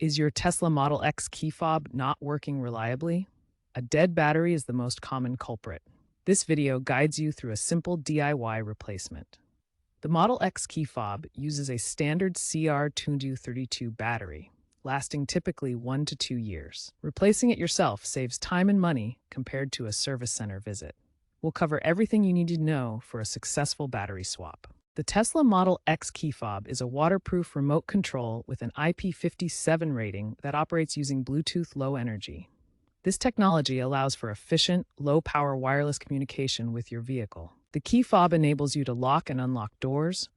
Is your Tesla Model X key fob not working reliably? A dead battery is the most common culprit. This video guides you through a simple DIY replacement. The Model X key fob uses a standard CR232 battery, lasting typically 1 to 2 years. Replacing it yourself saves time and money compared to a service center visit. We'll cover everything you need to know for a successful battery swap. The Tesla Model X key fob is a waterproof remote control with an IP57 rating that operates using Bluetooth Low Energy. This technology allows for efficient, low-power wireless communication with your vehicle. The key fob enables you to lock and unlock doors,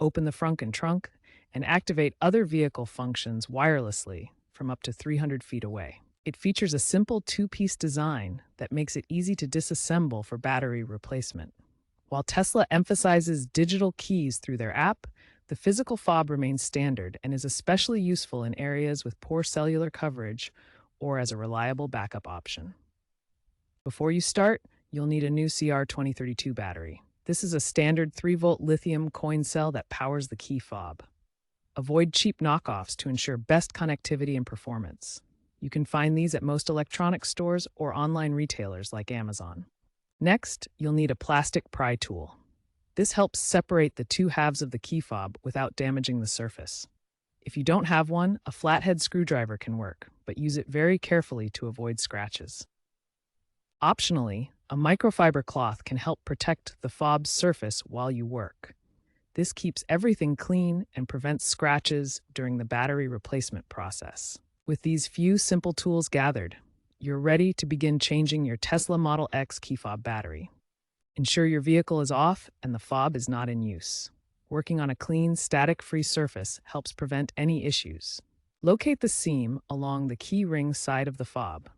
open the front and trunk, and activate other vehicle functions wirelessly from up to 300 feet away. It features a simple two-piece design that makes it easy to disassemble for battery replacement. While Tesla emphasizes digital keys through their app, the physical fob remains standard and is especially useful in areas with poor cellular coverage or as a reliable backup option. Before you start, you'll need a new CR2032 battery. This is a standard 3-volt lithium coin cell that powers the key fob. Avoid cheap knockoffs to ensure best connectivity and performance. You can find these at most electronics stores or online retailers like Amazon. Next, you'll need a plastic pry tool. This helps separate the two halves of the key fob without damaging the surface. If you don't have one, a flathead screwdriver can work, but use it very carefully to avoid scratches. Optionally, a microfiber cloth can help protect the fob's surface while you work. This keeps everything clean and prevents scratches during the battery replacement process. With these few simple tools gathered, you're ready to begin changing your Tesla Model X key fob battery. Ensure your vehicle is off and the fob is not in use. Working on a clean, static-free surface helps prevent any issues. Locate the seam along the key ring side of the fob.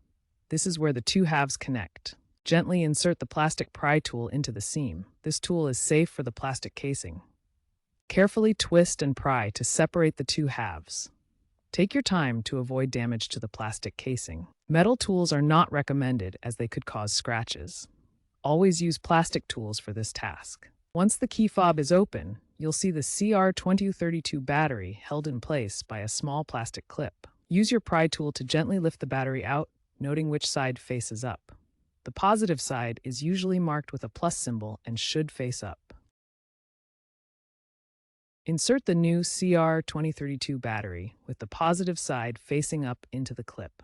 This is where the two halves connect. Gently insert the plastic pry tool into the seam. This tool is safe for the plastic casing. Carefully twist and pry to separate the two halves. Take your time to avoid damage to the plastic casing. Metal tools are not recommended as they could cause scratches. Always use plastic tools for this task. Once the key fob is open, you'll see the CR2032 battery held in place by a small plastic clip. Use your pry tool to gently lift the battery out, noting which side faces up. The positive side is usually marked with a plus symbol and should face up. Insert the new CR2032 battery with the positive side facing up into the clip.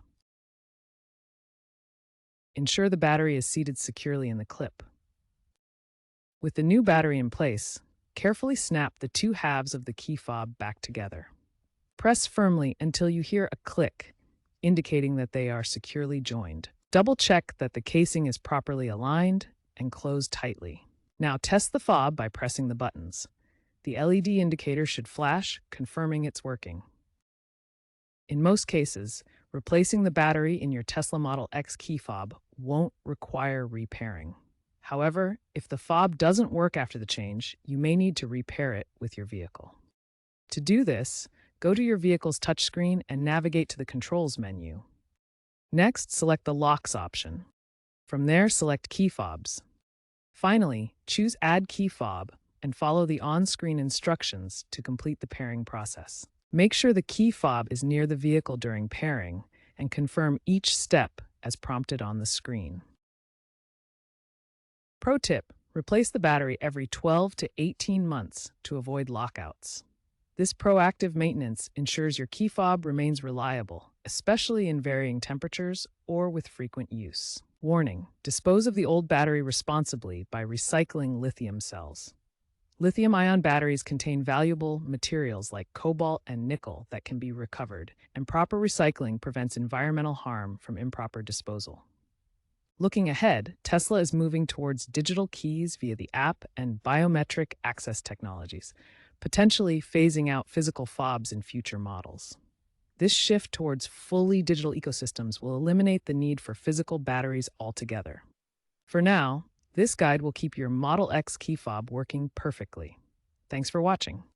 Ensure the battery is seated securely in the clip. With the new battery in place, carefully snap the two halves of the key fob back together. Press firmly until you hear a click, indicating that they are securely joined. Double-check that the casing is properly aligned and closed tightly. Now test the fob by pressing the buttons. The LED indicator should flash, confirming it's working. In most cases, replacing the battery in your Tesla Model X key fob won't require repairing. However, if the fob doesn't work after the change, you may need to repair it with your vehicle. To do this, go to your vehicle's touchscreen and navigate to the Controls menu. Next, select the Locks option. From there, select Key Fobs. Finally, choose Add Key Fob and follow the on-screen instructions to complete the pairing process. Make sure the key fob is near the vehicle during pairing and confirm each step as prompted on the screen. Pro tip: replace the battery every 12 to 18 months to avoid lockouts. This proactive maintenance ensures your key fob remains reliable, especially in varying temperatures or with frequent use. Warning: dispose of the old battery responsibly by recycling lithium cells. Lithium-ion batteries contain valuable materials like cobalt and nickel that can be recovered, and proper recycling prevents environmental harm from improper disposal. Looking ahead, Tesla is moving towards digital keys via the app and biometric access technologies, potentially phasing out physical fobs in future models. This shift towards fully digital ecosystems will eliminate the need for physical batteries altogether. For now, this guide will keep your Model X key fob working perfectly. Thanks for watching.